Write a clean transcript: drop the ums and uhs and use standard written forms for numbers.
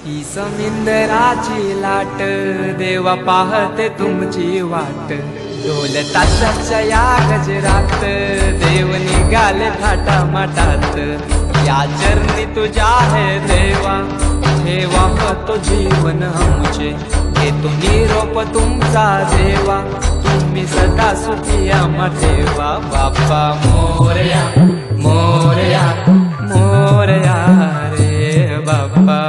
ही समिंदराची लाट देवा पाहते तुमची वाट ढोल ताशाच्या या गजरात देव निघाले थाटा माटात या चरणी तुझ्या है देवा ठेवा तो जीवन आमचे घेतो निरोप तुमचा देवा तुम्ही सदा सुखी आम्हा ठेवा बाप्पा मोरया मोरया मोरया रे बाप्पा